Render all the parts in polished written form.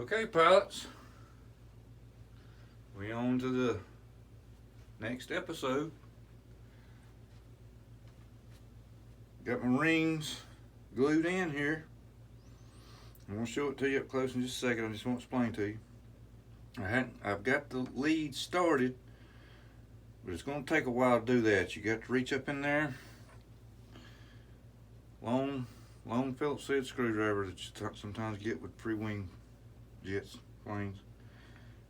Okay, pilots, we on to the next episode. Got my rings glued in here. I'm gonna show it to you up close in just a second. I just want to explain to you. I've got the lead started, but it's gonna take a while to do that. You got to reach up in there. Long Phillips head screwdriver that you sometimes get with Freewing jets, planes.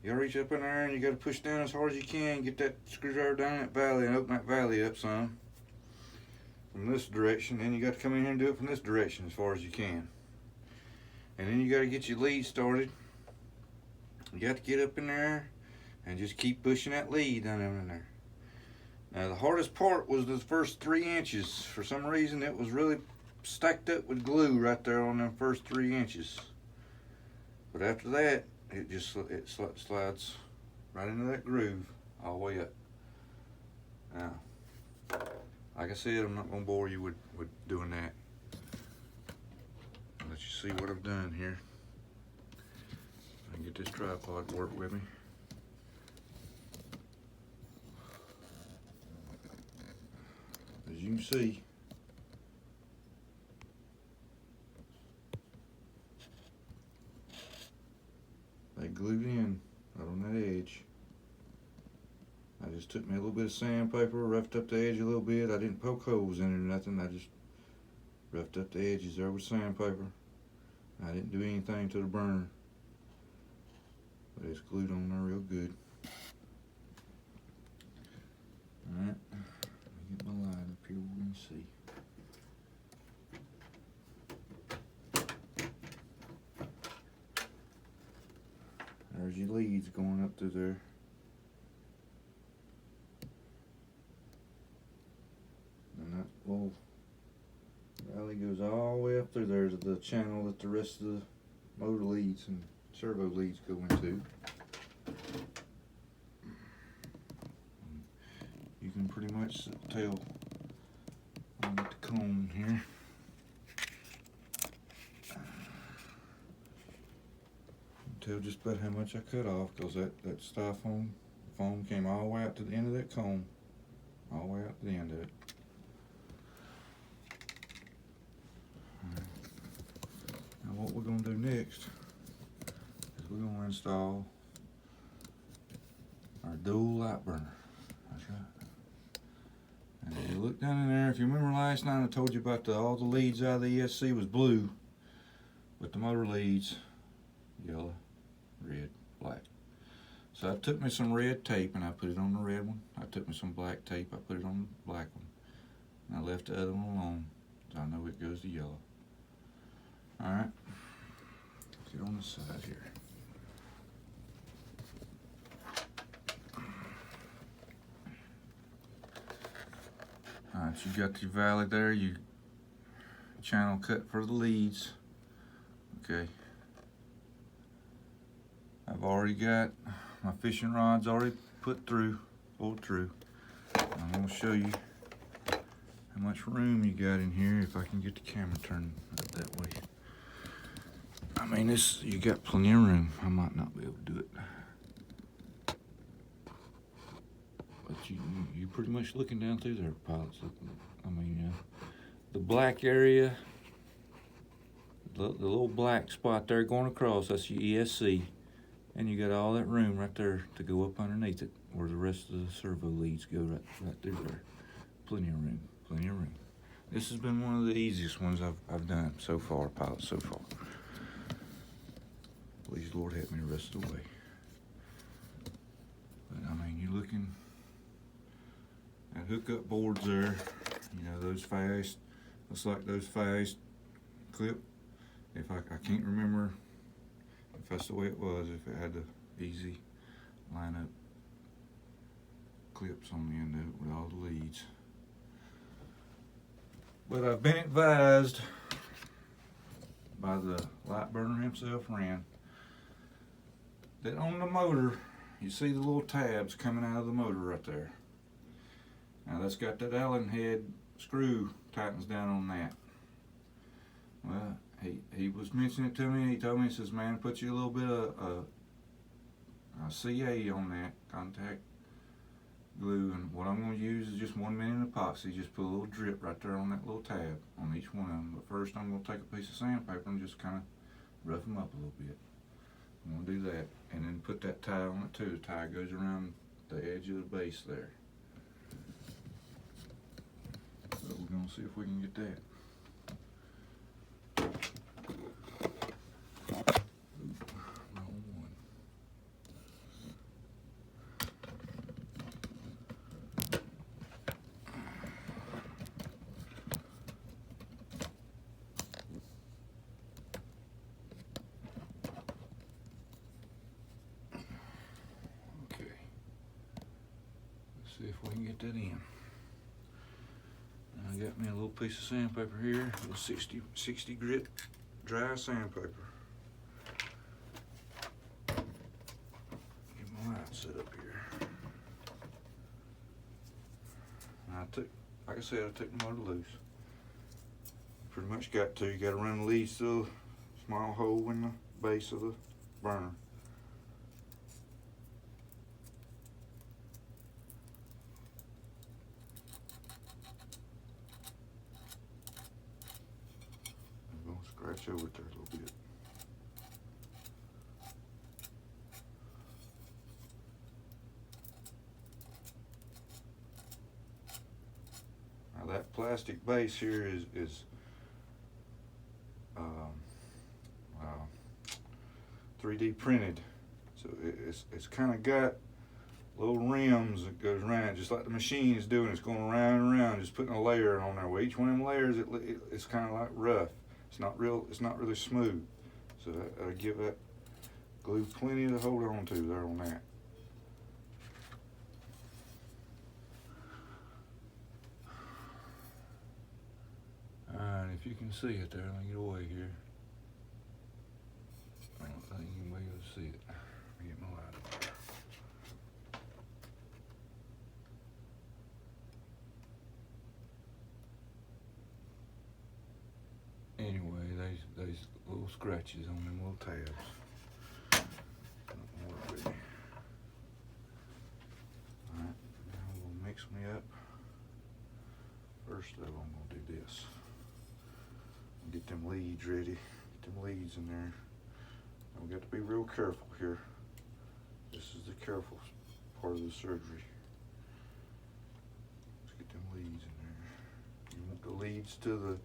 You gotta reach up in there and you gotta push down as hard as you can, get that screwdriver down that valley and open that valley up some from this direction. Then you got to come in here and do it from this direction as far as you can. And then you gotta get your lead started. You got to get up in there and just keep pushing that lead down in there. Now the hardest part was the first 3 inches. For some reason it was really stacked up with glue right there on them first 3 inches. But after that, it slides right into that groove all the way up. Now, like I said, I'm not gonna bore you with doing that. I'll let you see what I've done here. I can get this tripod to work with me. As you can see, they glued in right on that edge. I just took me a little bit of sandpaper, roughed up the edge a little bit. I didn't poke holes in it or nothing. I just roughed up the edges there with sandpaper. I didn't do anything to the burner, but it's glued on there real good. Alright, let me get my light up here where we can see. There's your leads going up through there. And that little valley goes all the way up through there to the channel that the rest of the motor leads and servo leads go into. You can pretty much tell on the cone here. Tell just about how much I cut off, because that styrofoam foam came all the way out to the end of that cone, all the way out to the end of it. Right. Now what we're going to do next is we're going to install our Duel Lightburner. That's right. And if you look down in there, if you remember last night I told you about all the leads out of the ESC was blue, but the motor leads yellow, red, black. So I took me some red tape and I put it on the red one. I took me some black tape, I put it on the black one. And I left the other one alone, so I know it goes to yellow. Alright, let's get on the side here. Alright, you got your valley there, you channel cut for the leads. Okay. I've already got my fishing rods already pulled through. I'm going to show you how much room you got in here if I can get the camera turned up that way. I mean, you got plenty of room. I might not be able to do it. But you pretty much looking down through there, pilots. I mean, the black area, the little black spot there going across, that's your ESC. And you got all that room right there to go up underneath it, where the rest of the servo leads go right through there. Plenty of room, plenty of room. This has been one of the easiest ones I've done so far, pilots, so far. Please, Lord, help me the rest of the way. But I mean, you're looking at hookup boards there. You know, those fast, looks like those fast clip. If I can't remember if that's the way it was, if it had the easy line-up clips on the end of it with all the leads. But I've been advised by the Lightburner himself, Rand, that on the motor, you see the little tabs coming out of the motor right there. Now that's got that Allen head screw tightens down on that. Well, he was mentioning it to me. He told me, he says, man, put you a little bit of CA on that contact glue, and what I'm going to use is just 1 minute epoxy. Just put a little drip right there on that little tab on each one of them. But first I'm going to take a piece of sandpaper and just kind of rough them up a little bit. I'm going to do that, and then put that tie on it too. The tie goes around the edge of the base there. So we're going to see if we can get that. See if we can get that in. I got me a little piece of sandpaper here, a little 60 grit dry sandpaper. Get my light set up here. And like I said, I took the motor loose. Pretty much you got to run the leads through a small hole in the base of the burner. Scratch over it there a little bit. Now that plastic base here is 3D printed, so it's kind of got little rims that goes around, just like the machine is doing. It's going around and around, just putting a layer on there. Well, each one of them layers, it's kind of like rough. It's not really smooth. So I give that glue plenty to hold on to there on that. Alright, if you can see it there, let me get away here. I don't think you can be able to see it. Let me get my light up there. Anyway, there's little scratches on them little tabs. Alright, now we'll mix me up. First though, I'm gonna do this. Get them leads ready. Get them leads in there. Now we got to be real careful here. This is the careful part of the surgery. Let's get them leads in there. You want the leads to the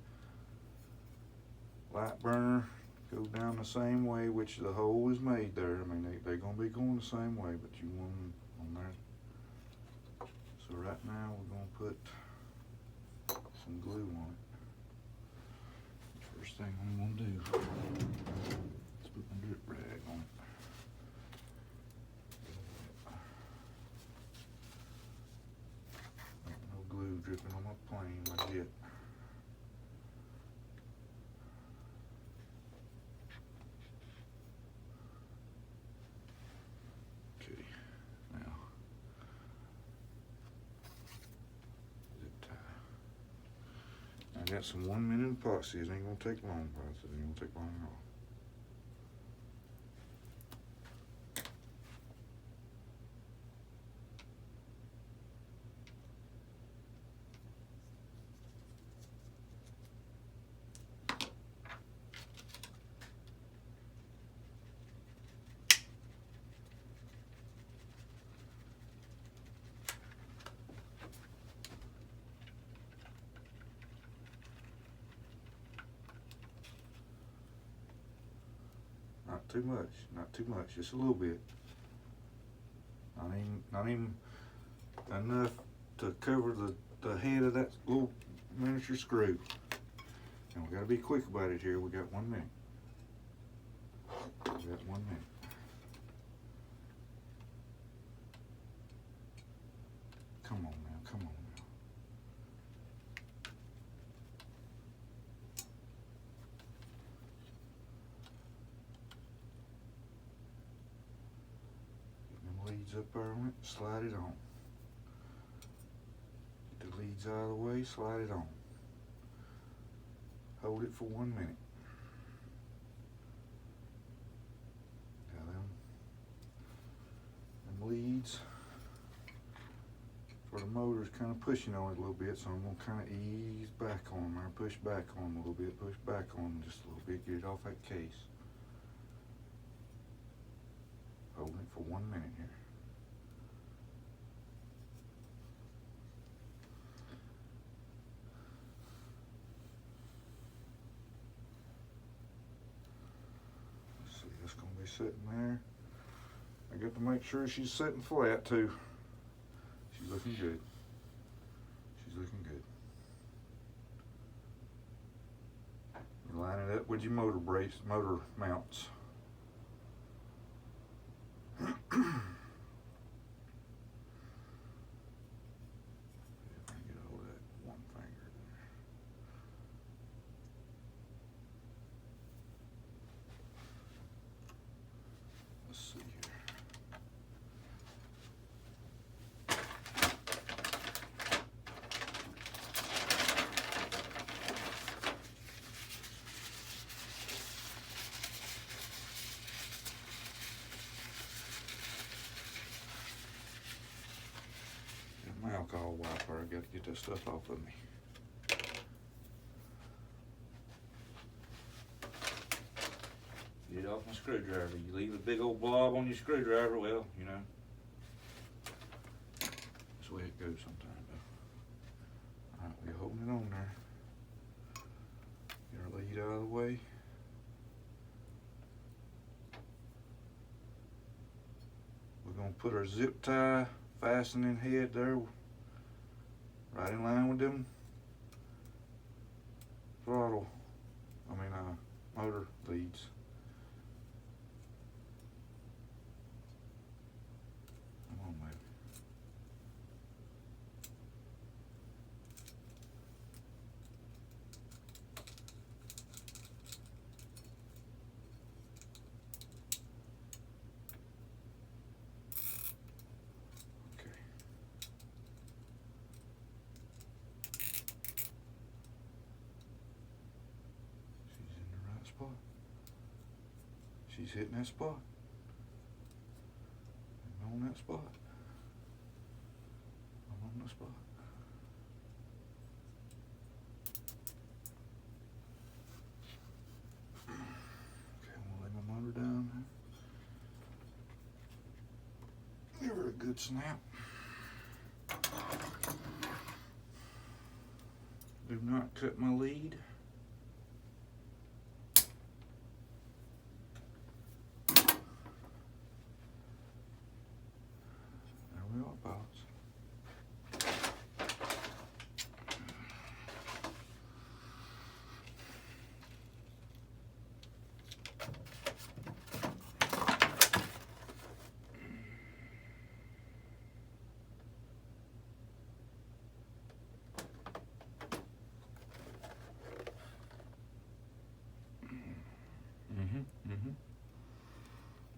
Lightburner go down the same way, which the hole is made there. I mean, they're going to be going the same way, but you want them on there. So right now we're going to put some glue on it. First thing I'm going to do is put my drip rag on it. No glue dripping on my plane like yet. I got some 1 minute epoxy. It ain't gonna take long, guys. It ain't gonna take long at all. Not too much, just a little bit. Not even enough to cover the head of that little miniature screw. And we gotta be quick about it here. We got 1 minute. We got 1 minute. Come on now, come on now. Leads up there on it, slide it on. Get the leads out of the way, slide it on. Hold it for 1 minute. leads. For the motor's kind of pushing on it a little bit, so I'm going to kind of ease back on them, or push back on them a little bit, push back on them just a little bit, get it off that case. Holding it for 1 minute here. Let's see, that's going to be sitting there. I got to make sure she's sitting flat too. She's looking good. She's looking good. You line it up with your motor mounts. See if I can get hold of that one finger there. Let's see here. My alcohol wiper, I got to get that stuff off of me. Get it off my screwdriver. You leave a big old blob on your screwdriver, well, you know, that's the way it goes sometimes. Alright, we're holding it on there. Get our lead out of the way. We're going to put our zip tie fastening head there, right in line with them motor leads. Come on, baby. She's hitting that spot. I'm on that spot. I'm on the spot. Okay, I'm gonna lay my motor down there. Give her a good snap. Do not cut my lead.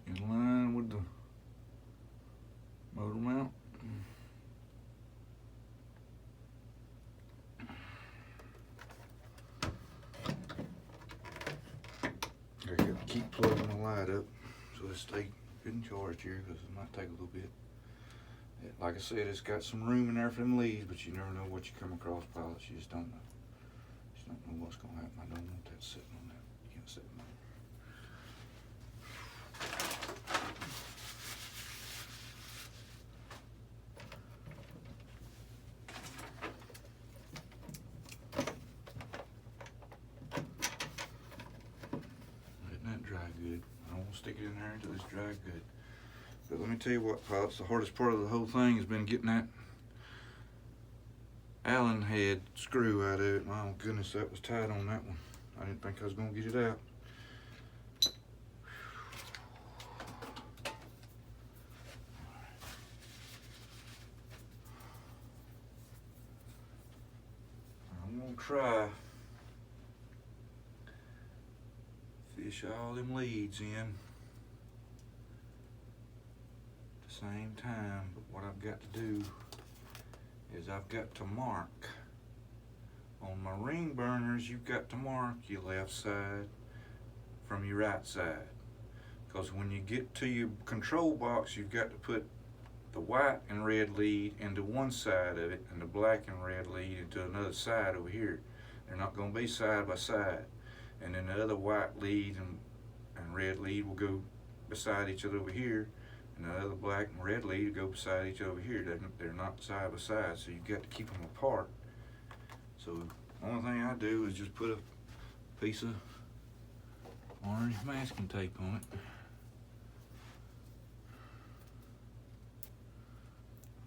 In line with the motor mount. I got to keep plugging the light up so it stay good and charged here, because it might take a little bit. Like I said, it's got some room in there for them leads, but you never know what you come across, pilots. You just don't know. You just don't know what's going to happen. I don't want that sitting on that. You can't sit on that. Stick it in there until it's dry good. But let me tell you what, pilots, the hardest part of the whole thing has been getting that Allen head screw out of it. My goodness, that was tight on that one. I didn't think I was going to get it out. I'm going to try fish all them leads in same time, but what I've got to do is I've got to mark on my ring burners. You've got to mark your left side from your right side, because when you get to your control box, you've got to put the white and red lead into one side of it, and the black and red lead into another side over here. They're not going to be side by side. And then the other white lead and red lead will go beside each other over here, and the other black and red lead will go beside each other over here. They're not side by side, so you've got to keep them apart. So the only thing I do is just put a piece of orange masking tape on it.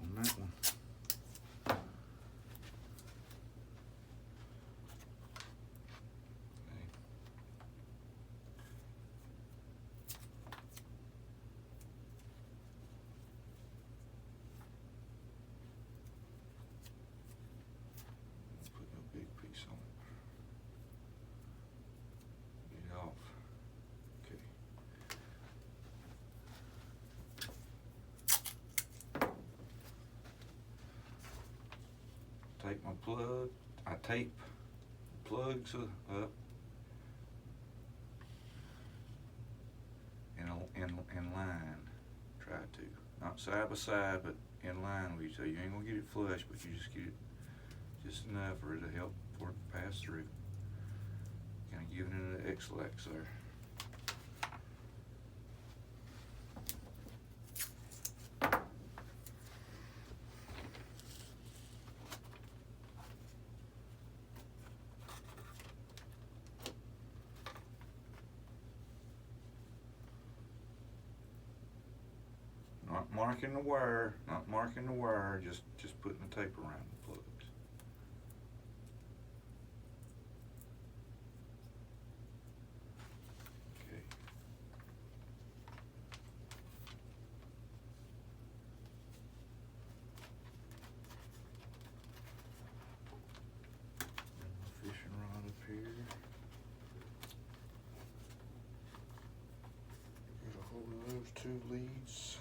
On that one. Put no big piece on it. Get it off. Okay. Take my plug. I tape plugs up in line. Try to, not side by side, but in line with each other. You ain't gonna get it flush, but you just get it just enough for it to help for it to pass through. Kind of giving it an X-lax there. Not marking the wire, just putting the tape around the plugs. Okay. Fishing rod up here. Get a hold of those two leads.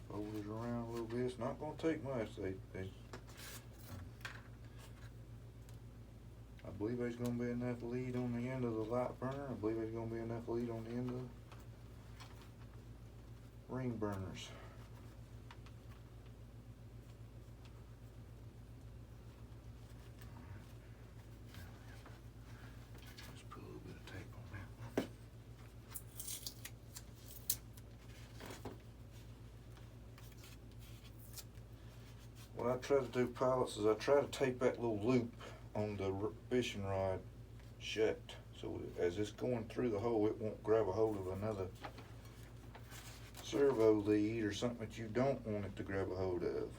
Fold it around a little bit. It's not going to take much. I believe there's going to be enough lead on the end of the Lightburner. I believe there's going to be enough lead on the end of the ring burners. Just put a little bit of tape on that one. What I try to do, pilots, is I try to tape that little loop on the fishing rod shut, so as it's going through the hole, it won't grab a hold of another servo lead or something that you don't want it to grab a hold of.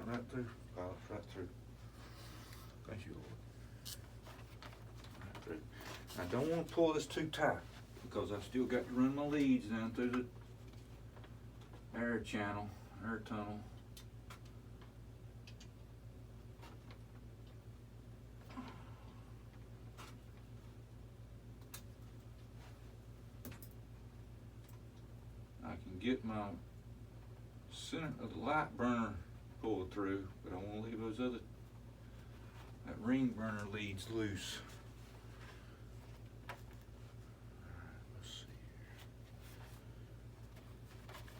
Right through, pilot, right through. Thank you, Lord. Right through. I don't want to pull this too tight because I've still got to run my leads down through the air channel, air tunnel. I can get my center of the Lightburner pulled through, but I want to leave that ring burner leads loose. Let's see here.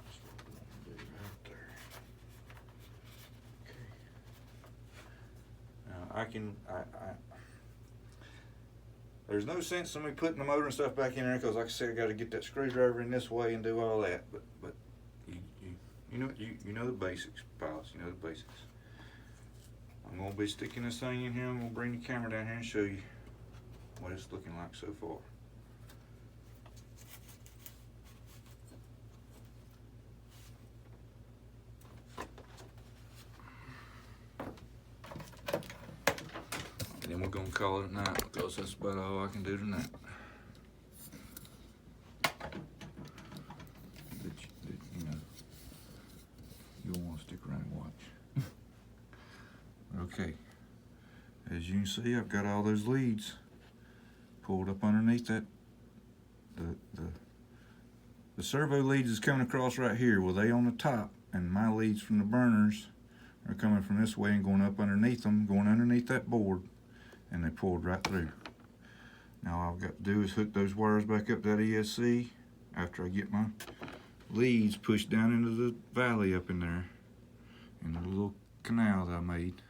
That's what we want to do right there. Okay. Now there's no sense in me putting the motor and stuff back in there because, like I said, I got to get that screwdriver in this way and do all that. But you know the basics, pilots. You know the basics. I'm going to be sticking this thing in here. I'm going to bring the camera down here and show you what it's looking like so far. And then we're gonna call it a night because that's about all I can do tonight. You know, you'll want to stick around and watch. Okay, as you can see, I've got all those leads pulled up underneath that. The servo leads is coming across right here. Well, they on the top, and my leads from the burners are coming from this way and going up underneath them, going underneath that board, and they pulled right through. Now all I've got to do is hook those wires back up that ESC after I get my leads pushed down into the valley up in there, in the little canal that I made.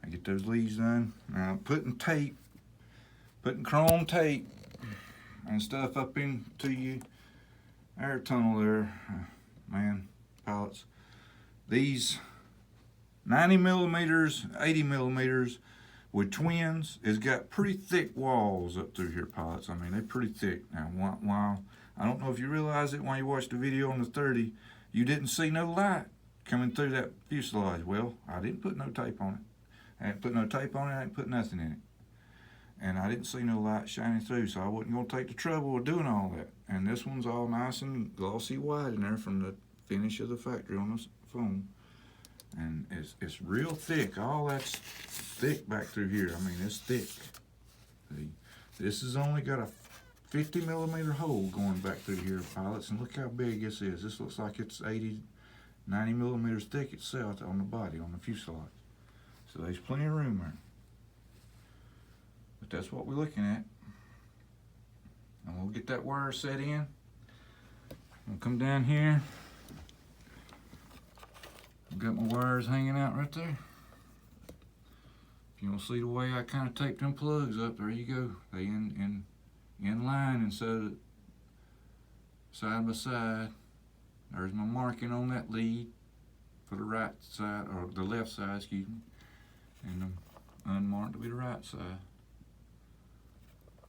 I get those leads done. Now I'm putting chrome tape and stuff up into your air tunnel there, man, pilots. These 90 millimeters, 80 millimeters with twins has got pretty thick walls up through here, pilots. I mean, they're pretty thick. Now, while I don't know if you realize it when you watched the video on the 30, you didn't see no light coming through that fuselage. Well, I didn't put no tape on it. I didn't put no tape on it, I didn't put nothing in it. And I didn't see no light shining through, so I wasn't going to take the trouble of doing all that. And this one's all nice and glossy white in there from the finish of the factory on this phone. And it's real thick. All that's thick back through here. I mean, it's thick. See? This has only got a 50 millimeter hole going back through here, pilots. And look how big this is. This looks like it's 80, 90 millimeters thick itself on the body, on the fuselage. So there's plenty of room there. But that's what we're looking at. And we'll get that wire set in. I'll come down here. I've got my wires hanging out right there. If you want to see the way I kind of tape them plugs up, there you go. They in line instead of side by side. There's my marking on that lead for the right side, or the left side, excuse me. And them unmarked to be the right side.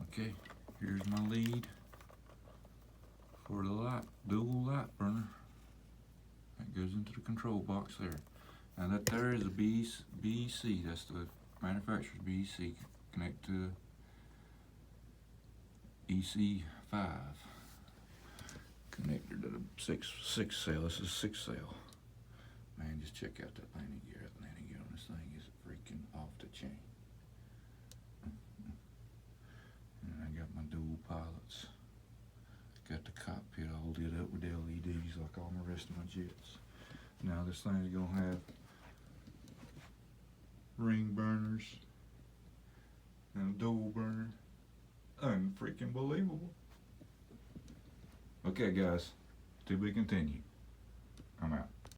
Okay, here's my lead for the Duel Lightburner. That goes into the control box there. Now that there is a BEC, that's the manufacturer's BEC, connect to EC5 connector to the six cell. This is 6 cell. Man, just check out that landing gear. That landing gear on this thing is freaking off the chain. And I got my dual pilots. Got the cockpit all lit up with LEDs like all the rest of my jets. Now this thing is gonna have ring burners and a dual burner. Unfreaking believable. Okay guys, to be continued. I'm out.